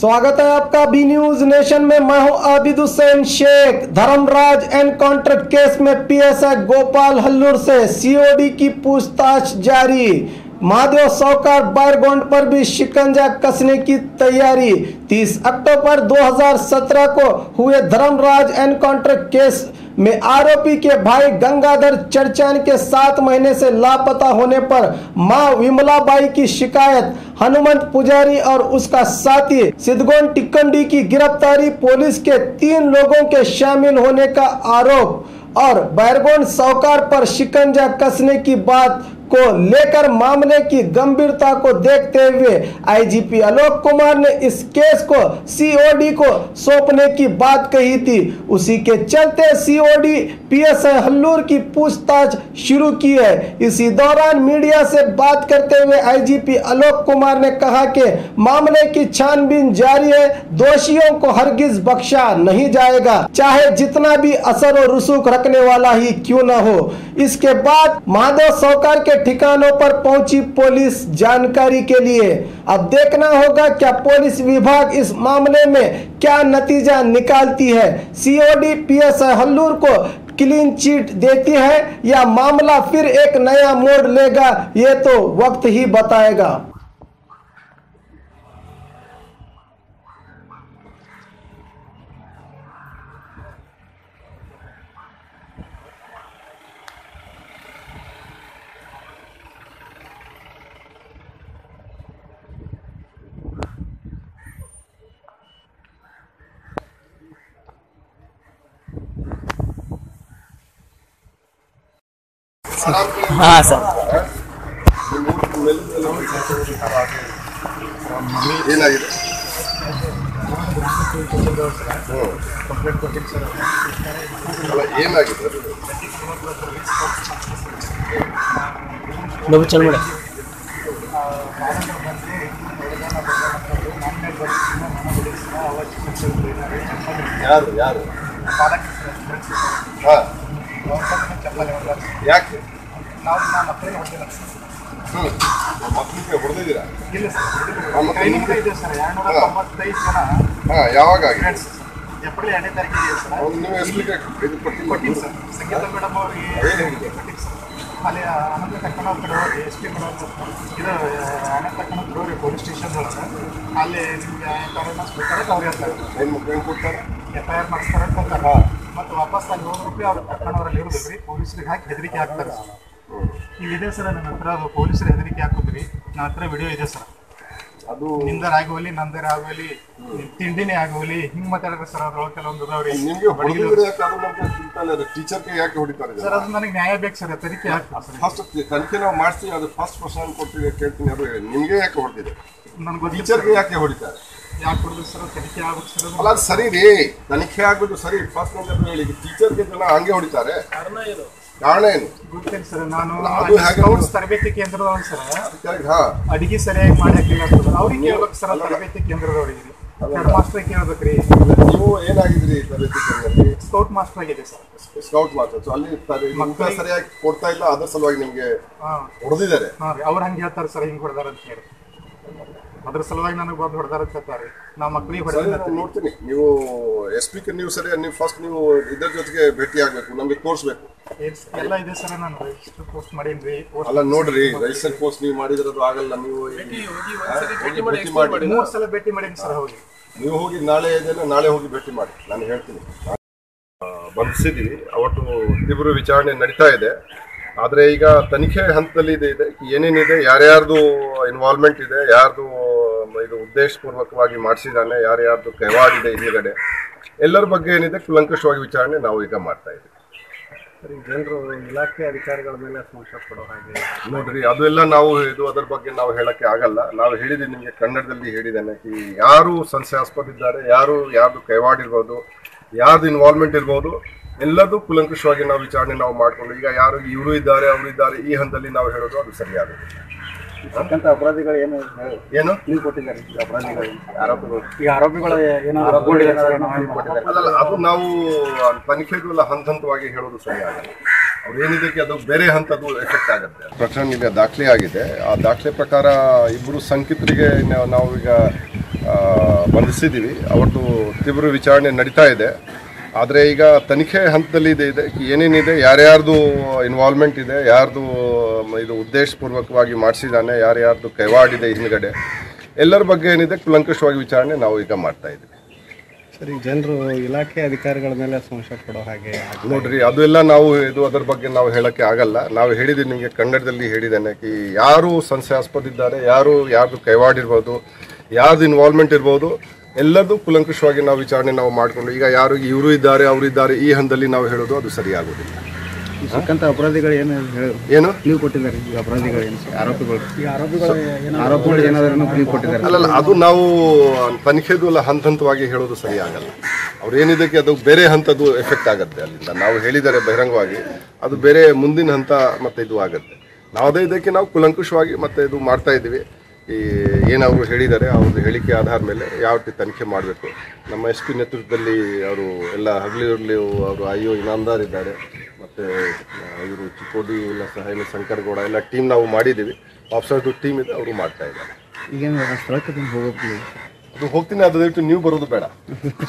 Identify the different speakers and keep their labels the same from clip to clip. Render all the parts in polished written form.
Speaker 1: स्वागत है आपका बी न्यूज नेशन में। मैं हूं आबिद हुसैन शेख। धर्मराज एनकाउंटर केस में पीएसआई गोपाल हल्लूर से सीओडी की पूछताछ जारी। महादेव सौकार बैरगोंड पर भी शिकंजा कसने की तैयारी। 30 अक्टूबर 2017 को हुए धर्मराज एनकाउंटर केस में आरोपी के भाई गंगाधर चर्चान के 7 महीने से लापता होने पर मां विमलाबाई की शिकायत, हनुमंत पुजारी और उसका साथी सिद्धगोंड टिक्कंडी की गिरफ्तारी, पुलिस के 3 लोगों के शामिल होने का आरोप और बैरगोंड सौकार पर शिकंजा कसने की बात को लेकर मामले की गंभीरता को देखते हुए आईजीपी आलोक कुमार ने इस केस को सीओडी को सौंपने की बात कही थी। उसी के चलते सीओडी पीएसआई हल्लूर की पूछताछ शुरू की है। इसी दौरान मीडिया से बात करते हुए आईजीपी आलोक कुमार ने कहा कि मामले की छानबीन जारी है, दोषियों को हरगिज बख्शा नहीं जाएगा, चाहे जितना भी असर और रसूख रखने वाला ही क्यों न हो। इसके बाद महादेव सौकार के ठिकानों पर पहुंची पुलिस जानकारी के लिए। अब देखना होगा क्या पुलिस विभाग इस मामले में क्या नतीजा निकालती है। सीओडी पीएसआई हल्लूर को क्लीन चिट देती है या मामला फिर एक नया मोड़ लेगा, ये तो वक्त ही बताएगा।
Speaker 2: हाँ सर
Speaker 3: ಏನಾಗಿದೆ ಅಲ್ಲ ಏನಾಗಿದೆ
Speaker 2: ಡಬಲ್ ಚಲ್ ಮಾಡಿ
Speaker 3: ಯಾರು ಯಾರು ಹಾ ಯಾಕೆ ಮಕ್ಕಳಿಗೆ ಹೊಡೆದಿದ್ದೀರಾ? ಯಾವಾಗ ನೀವು ಎಸ್ಲಿಕ್ಕೆ ಇದು ಕೊಟ್ಟಿಲ್ಲ ಸರ್. ಸಂಗೀತ ಮೇಡಮ್ ಅವರಿಗೆ ಅಲ್ಲಿ ಅನಂತ ತಕ್ಕಣ ಕಡೆ ಎಸ್ ಪಿ ಮೇಡಮ್ ಇದು ಅನಂತ ತಕ್ಕಣ ದ್ರೋರಿ ಪೊಲೀಸ್ ಸ್ಟೇಷನ್ ಒಳಗೆ ಅಲ್ಲಿ ನಿಮಗೆ ಕರೆಕ್ಟ್ ಅವ್ರು ಹೇಳ್ತಾರೆ ಏನು ಕೊಡ್ತಾರೆ, FIR ಮಾಡಿಸ್ತಾರೆ ಅಂತ ಅಂತಾರೆ. ಮತ್ತು ವಾಪಸ್ ಅಲ್ಲಿ ಹೋಗ್ಬಿಟ್ಟು ಅವ್ರು ತಕ್ಕಣವರಲ್ಲಿ ಇರೋದಿಲ್ಲ ರೀ, ಪೊಲೀಸರಿಗೆ ಹಾಕಿ ಹೆದರಿಕೆ ಹಾಕ್ತಾರೆ ಸರ್. ಇಲ್ಲಿದೆ ಸರ್ ನನ್ನ ಹತ್ರ, ಅದು ಪೊಲೀಸರು ಹೆದರಿಕೆ ಹಾಕೋದ್ರಿ. ನನ್ನ ಹತ್ರ ವಿಡಿಯೋ ಇದೆ ಸರ್. ಅದು ನಿಂದರ ಆಗೋಲಿ ನಂದರ ಆಗೋಲಿ ತಿಂಡಿನೇ ಆಗೋಲಿ ಹಿಂಗೆ ಮಾತಾಡಿದ್ರೆ ಸರ್ ಅದ್ರೊಳಗೆ ಕೆಲವೊಂದು ಅದಾವ್ರಿ. ಟೀಚರ್ಗೆ ಯಾಕೆ ಹೊಡಿತಾರೆ ಸರ್? ಅದು ನನಗೆ ನ್ಯಾಯ ಬೇಕು ಸರ್, ತನಿಖೆ ಆಗ್ತದೆ. ಫಸ್ಟ್ ತನಿಖೆ ನಾವು ಮಾಡ್ತೀವಿ, ಅದು ಫಸ್ಟ್ ಕ್ವಶನ್ ಕೊಡ್ತೀವಿ ಕೇಳ್ತೀನಿ. ಅದು ನಿಮಗೆ ಯಾಕೆ ಹೊಡೆದಿದೆ? ನನಗೆ ಗೊತ್ತಿಲ್ಲ. ಟೀಚರ್ಗೆ ಯಾಕೆ ಹೊಡಿತಾರೆ? ಯಾಕೆ ಹೊಡೆದ್ರು ಸರ್? ತನಿಖೆ ಆಗ್ಬೇಕು ಸರ್. ಅಲ್ಲ ಅದು ಸರಿ ರೀ, ತನಿಖೆ ಆಗ್ಬೇಕು ಸರಿ. ಫಸ್ಟ್ ನಮ್ಗೆ ಹೇಳಿ ಟೀಚರ್ಗೆ ಜನ ಹಂಗೆ ಹೊಡಿತಾರೆ, ಕಾರಣ ಏನು ಗೊತ್ತಿಲ್ಲ ಸರ್. ನಾನು ತರಬೇತಿ ಕೇಂದ್ರದವ್ರು ಸರ್, ಅಡಿಗೆ ಸರಿಯಾಗಿ ಮಾಡಿ ಹಾಕಿಲ್ಲ ಅವ್ರಿಗೆ ಕೇಳ್ಬೇಕು ಸರ್. ತರಬೇತಿ ಕೇಂದ್ರದವ್ರಿಗೆ ಹೆಡ್ ಮಾಸ್ಟರ್ ಕೇಳ್ಬೇಕ್ರಿ. ನೀವು ಏನಾಗಿದ್ರಿ ತರಬೇತಿ ಕೇಂದ್ರದಲ್ಲಿ? ಸ್ಕೌಟ್ ಮಾಸ್ಟರ್ ಆಗಿದೆ ಸರ್. Scout master. ಸೊ ಅಲ್ಲಿ ಮಕ್ಕಳು ಸರಿಯಾಗಿ ಕೊಡ್ತಾ ಇಲ್ಲ, ಅದ್ರ ಸಲುವಾಗಿ ನಿಮ್ಗೆ ಹೊಡೆದಿದ್ದಾರೆ. ಅವ್ರು ಹಂಗೆ ಹೇಳ್ತಾರೆ ಸರ್, ಹಿಂಗೆ ಹೊಡೆದಾರ ಅಂತ ಹೇಳಿ. ಅದ್ರ ಸಲುವಾಗಿ ನನಗೆ ಬಂದು ಹೊಡೆದಾರ ಅಂತ ಹೇಳ್ತಾರೆ. ನಾವು ಮಕ್ಕಳಿಗೆ ಹೊಡೆದ ನೋಡ್ತೀನಿ. ನೀವು SP ನೀವು ಸರಿ, ನೀವು ಫಸ್ಟ್ ನೀವು ಇದ್ರ ಜೊತೆಗೆ ಭೇಟಿ ಆಗ್ಬೇಕು, ನಮ್ಗೆ ತೋರಿಸ್ಬೇಕು. ಎಲ್ಲ ಇದೆ ಸರ್, ನಾನು ರಿಜಿಸ್ಟರ್ ಪೋಸ್ಟ್ ಮಾಡೀನಿ. ಅಲ್ಲ ನೋಡ್ರಿ, ರಿಜಿಸ್ಟರ್ ಪೋಸ್ಟ್ ನೀವು ಮಾಡಿದ್ರೆ ಅದು ಆಗಲ್ಲ. ನೀವು 3 ಸಲ ಭೇಟಿ ಮಾಡೀನಿ ಸರ್. ಹೋಗಿ ನೀವು ಹೋಗಿ ನಾಳೆ ಇದೆಲ್ಲ ನಾಳೆ ಹೋಗಿ ಭೇಟಿ ಮಾಡಿ, ನಾನು ಹೇಳ್ತೀನಿ. ಬಂಧಿಸಿದ್ದೀವಿ, ಅವತ್ತು ತೀವ್ರ ವಿಚಾರಣೆ ನಡೀತಾ ಇದೆ. ಆದರೆ ಈಗ ತನಿಖೆ ಹಂತದಲ್ಲಿ ಇದೆ ಏನೇನಿದೆ, ಯಾರ್ಯಾರ್ದು ಇನ್ವಾಲ್ವ್ಮೆಂಟ್ ಇದೆ, ಯಾರ್ದು ಇದು ಉದ್ದೇಶಪೂರ್ವಕವಾಗಿ ಮಾಡಿಸಿದ್ದಾನೆ, ಯಾರ್ಯಾರ್ದು ಕೈವಾಡಿದೆ ಹಿಂದ್ಗಡೆ, ಎಲ್ಲರ ಬಗ್ಗೆ ಏನಿದೆ ಕುಲಂಕಷವಾಗಿ ವಿಚಾರಣೆ ನಾವು ಈಗ ಮಾಡ್ತಾ ಇದ್ದೀವಿ. ಜನರು ಇಲಾಖೆ ಅಧಿಕಾರಿಗಳ ಮೇಲೆ ಸಂಶಯ ಪಡೋ ಹಾಗೆ ನೋಡ್ರಿ, ಅದೆಲ್ಲ ನಾವು ಅದರ ಬಗ್ಗೆ ನಾವು ಹೇಳಕ್ಕೆ ಆಗಲ್ಲ. ನಾವು ಹೇಳಿದ್ದೀವಿ ನಿಮಗೆ, ಕನ್ನಡದಲ್ಲಿ ಹೇಳಿದ್ದೇನೆ. ಯಾರು ಸಂಶಯಾಸ್ಪದ ಇದ್ದಾರೆ, ಯಾರ್ದು ಕೈವಾಡಿರ್ಬೋದು, ಯಾರ್ದು ಇನ್ವಾಲ್ವ್ಮೆಂಟ್ ಇರ್ಬೋದು, ಎಲ್ಲದೂ ಕುಲಂಕಷವಾಗಿ ನಾವು ವಿಚಾರಣೆ ನಾವು ಮಾಡಿಕೊಂಡು ಈಗ ಯಾರು ಇವರು ಇದ್ದಾರೆ ಅವರು ಇದ್ದಾರೆ ಈ ಹಂತದಲ್ಲಿ ನಾವು ಹೇಳೋದು ಅದು ಸರಿಯಾಗುತ್ತೆ. ಅಪರಾಧಿಗಳು ಏನು ನೀವು ಕೊಟ್ಟಿದ್ದಾರೆ? ಅಪರಾಧಿಗಳು ಈಗ ಆರೋಪಿಗಳು ಅಲ್ಲ, ಅದು ನಾವು ತನಿಖೆಗೂ ಹಂತ ಹಂತವಾಗಿ ಹೇಳೋದು ಸರಿಯಾಗುತ್ತೆ. ಅವ್ರು ಏನಿದೆ ಅದು ಬೇರೆ ಹಂತದ್ದು ಎಫೆಕ್ಟ್ ಆಗುತ್ತೆ. ಪ್ರಕರಣ ಈಗ ದಾಖಲೆ ಆಗಿದೆ. ಆ ದಾಖಲೆ ಪ್ರಕಾರ ಇಬ್ಬರು ಶಂಕಿತರಿಗೆ ನಾವು ಈಗ ಬಂಧಿಸಿದ್ದೀವಿ. ಅವತ್ತು ತೀವ್ರ ವಿಚಾರಣೆ ನಡೀತಾ ಇದೆ. ಆದರೆ ಈಗ ತನಿಖೆ ಹಂತದಲ್ಲಿ ಇದೆ ಏನೇನಿದೆ, ಯಾರ್ಯಾರ್ದು ಇನ್ವಾಲ್ವ್ಮೆಂಟ್ ಇದೆ, ಯಾರ್ದು ಇದು ಉದ್ದೇಶಪೂರ್ವಕವಾಗಿ ಮಾಡಿಸಿದ್ದಾನೆ, ಯಾರ್ಯಾರ್ದು ಕೈವಾಡಿದೆ ಹಿಂದ್ಗಡೆ, ಎಲ್ಲರ ಬಗ್ಗೆ ಏನಿದೆ ಕೂಲಂಕಷವಾಗಿ ವಿಚಾರಣೆ ನಾವು ಈಗ ಮಾಡ್ತಾ ಇದ್ದೀವಿ.
Speaker 2: ಸರಿ, ಜನರು ಇಲಾಖೆ ಅಧಿಕಾರಿಗಳ ಮೇಲೆ ಸಂಶಯ ಪಡೋ ಹಾಗೆ
Speaker 3: ನೋಡ್ರಿ, ಅದು ಎಲ್ಲ ನಾವು ಅದರ ಬಗ್ಗೆ ನಾವು ಹೇಳೋಕ್ಕೆ ಆಗಲ್ಲ. ನಾವು ಹೇಳಿದ್ದೀವಿ ನಿಮಗೆ, ಕನ್ನಡದಲ್ಲಿ ಹೇಳಿದ್ದೇನೆ ಕಿ ಯಾರು ಸಂಶಯಾಸ್ಪದ ಇದ್ದಾರೆ, ಯಾರ್ದು ಕೈವಾಡಿರ್ಬೋದು, ಯಾರ್ದು ಇನ್ವಾಲ್ವ್ಮೆಂಟ್ ಇರ್ಬೋದು, ಎಲ್ಲರದು ಕೂಲಂಕಷವಾಗಿ ನಾವು ವಿಚಾರಣೆ ನಾವು ಮಾಡಿಕೊಂಡು ಈಗ ಯಾರು ಇವರು ಇದ್ದಾರೆ ಅವರು ಇದ್ದಾರೆ ಈ ಹಂತದಲ್ಲಿ ನಾವು ಹೇಳೋದು ಅದು ಸರಿಯಾಗೋದಿಲ್ಲ.
Speaker 2: ಸಿಕ್ಕಂತ ಅಪರಾಧಿಗಳು ಏನು ನೀವು ಕೊಟ್ಟಿದ್ದಾರೆ? ಈಗ ಅಪರಾಧಿಗಳು ಏನು ಆರೋಪಿಗಳು ಏನಾದರೂ ನೀವು ಕೊಟ್ಟಿದ್ದಾರೆ?
Speaker 3: ಅಲ್ಲಲ್ಲ, ಅದು ನಾವು ತನಿಖೆದು ಎಲ್ಲ ಹಂತವಾಗಿ ಹೇಳೋದು ಸರಿ ಆಗಲ್ಲ. ಅವ್ರು ಏನಿದಕ್ಕೆ ಅದು ಬೇರೆ ಹಂತದ್ದು ಎಫೆಕ್ಟ್ ಆಗುತ್ತೆ. ಅಲ್ಲಿಂದ ನಾವು ಹೇಳಿದ್ದಾರೆ ಬಹಿರಂಗವಾಗಿ, ಅದು ಬೇರೆ ಮುಂದಿನ ಹಂತ ಮತ್ತೆ ಇದು ಆಗುತ್ತೆ. ಯಾವುದೇ ಇದಕ್ಕೆ ನಾವು ಕೂಲಂಕಷವಾಗಿ ಮತ್ತೆ ಇದು ಮಾಡ್ತಾ ಇದ್ದೀವಿ. ಈ ಏನವರು ಹೇಳಿದ್ದಾರೆ ಅವ್ರದ್ದು ಹೇಳಿಕೆ ಆಧಾರ ಮೇಲೆ ಯಾವ ರೀತಿ ತನಿಖೆ ಮಾಡಬೇಕು. ನಮ್ಮ SP ನೇತೃತ್ವದಲ್ಲಿ ಅವರು ಎಲ್ಲ ಹಗಲಿರುಳು ಅವರು IO ಇನಾಮದಾರ್ ಇದ್ದಾರೆ, ಮತ್ತು ಇವರು ಚಿಕ್ಕೋಡಿ ಇಲ್ಲ ಸಹಾಯ ಶಂಕರಗೌಡ ಎಲ್ಲ ಟೀಮ್ ನಾವು ಮಾಡಿದ್ದೀವಿ. ಆಫೀಸರ್ದು ಟೀಮ್ ಇದೆ, ಅವರು ಮಾಡ್ತಾ ಇದ್ದಾರೆ.
Speaker 2: ಈಗೇನು ಸ್ಥಳಕ್ಕೆ ಹೋಗೋದು
Speaker 3: ಅದು ಹೋಗ್ತೀನಿ, ಅದು ದಯವಿಟ್ಟು ನೀವು ಬರೋದು ಬೇಡ,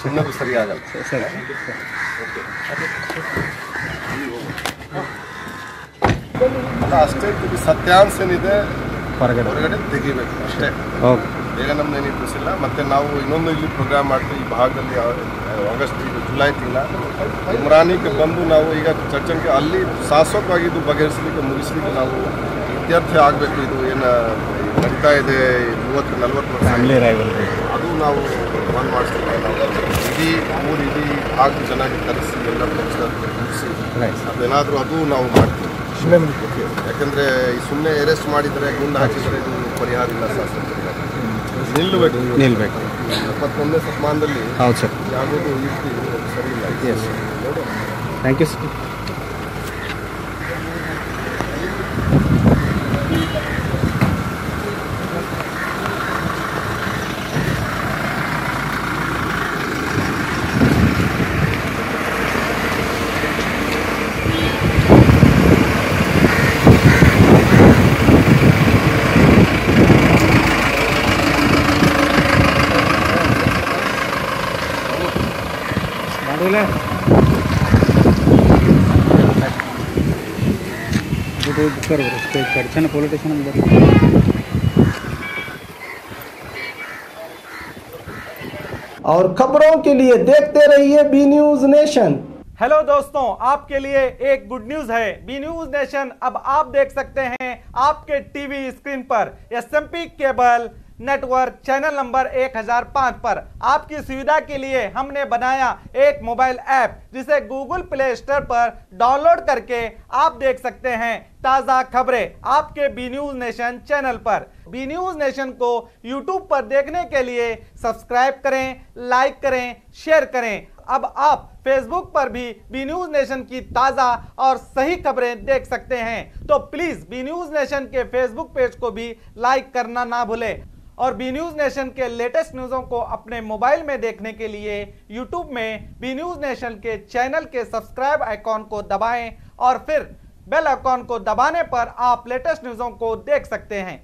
Speaker 3: ಸುಮ್ಮನೆ ಸರಿ ಆಗಲ್ಲ. ಅಲ್ಲ, ಅಷ್ಟೇ ಸತ್ಯಾಂಶ ಏನಿದೆ ಹೊರಗಡೆ ತೆಗಿಬೇಕು ಅಷ್ಟೇ. ಬೇಗ ನಮ್ದೇನು ತಿಳಿಸಿಲ್ಲ. ಮತ್ತು ನಾವು ಇನ್ನೊಂದು ಇಲ್ಲಿ ಪ್ರೋಗ್ರಾಮ್ ಮಾಡ್ತೀವಿ ಈ ಭಾಗದಲ್ಲಿ ಆಗಸ್ಟ್ ಜುಲೈ ತಿಂಗಳ ಇಮ್ರಾನಿಗೆ ಬಂದು ನಾವು ಈಗ ಚರ್ಚೆಗೆ ಅಲ್ಲಿ ಶಾಶ್ವತವಾಗಿ ಇದು ಬಗೆಹರಿಸಲಿಕ್ಕೆ ಮುಗಿಸ್ಲಿಕ್ಕೆ ನಾವು ಇತ್ಯರ್ಥ ಆಗಬೇಕು. ಇದು ಏನು ನಡೀತಾ ಇದೆ 30-40 ವರ್ಷ ಅದು ನಾವು ಬಂದ್ ಮಾಡಿಸ್ತೀವಿ. ನಾವು ಇಡೀ ಭಾಗದ ಚೆನ್ನಾಗಿ ತರಿಸಿ ಎಲ್ಲ ಪಕ್ಷದಲ್ಲಿ ಮುಗಿಸಿ ಅದೇನಾದರೂ ಅದು ನಾವು ಮಾಡ್ತೀವಿ. ಯಾಕಂದರೆ ಈ ಸುಮ್ಮನೆ ಅರೆಸ್ಟ್ ಮಾಡಿದರೆ ಗುಂಡು ಹಾಕಿದರೆ ಇದು ಪರಿಹಾರ ಇಲ್ಲ. ಶಾಸನ ನಿಲ್ಲಬೇಕು. 21ನೇ ಶತಮಾನದಲ್ಲಿ
Speaker 2: ಹೌದು ಸರ್,
Speaker 3: ಯಾವುದೂ ಯುಕ್ತಿ ಸರಿ ಇಲ್ಲ.
Speaker 2: Thank you sir.
Speaker 1: और खबरों के लिए देखते रहिए बी न्यूज नेशन।
Speaker 4: हेलो दोस्तों, आपके लिए एक गुड न्यूज है। बी न्यूज नेशन अब आप देख सकते हैं आपके टीवी स्क्रीन पर SMP cable network channel number 1005 पर। आपकी सुविधा के लिए हमने बनाया एक मोबाइल ऐप जिसे गूगल प्ले स्टोर पर डाउनलोड करके आप देख सकते हैं ताज़ा खबरें आपके बी न्यूज नेशन चैनल पर। बी न्यूज नेशन को यूट्यूब पर देखने के लिए सब्सक्राइब करें, लाइक करें, शेयर करें। अब आप फेसबुक पर भी बी न्यूज नेशन की ताज़ा और सही खबरें देख सकते हैं। तो प्लीज़ बी न्यूज नेशन के फेसबुक पेज को भी लाइक करना ना भूलें। और बी न्यूज नेशन के लेटेस्ट न्यूज़ों को अपने मोबाइल में देखने के लिए यूट्यूब में बी न्यूज नेशन के चैनल के सब्सक्राइब आइकॉन को दबाएं और फिर बेल आइकॉन को दबाने पर आप लेटेस्ट न्यूज़ों को देख सकते हैं।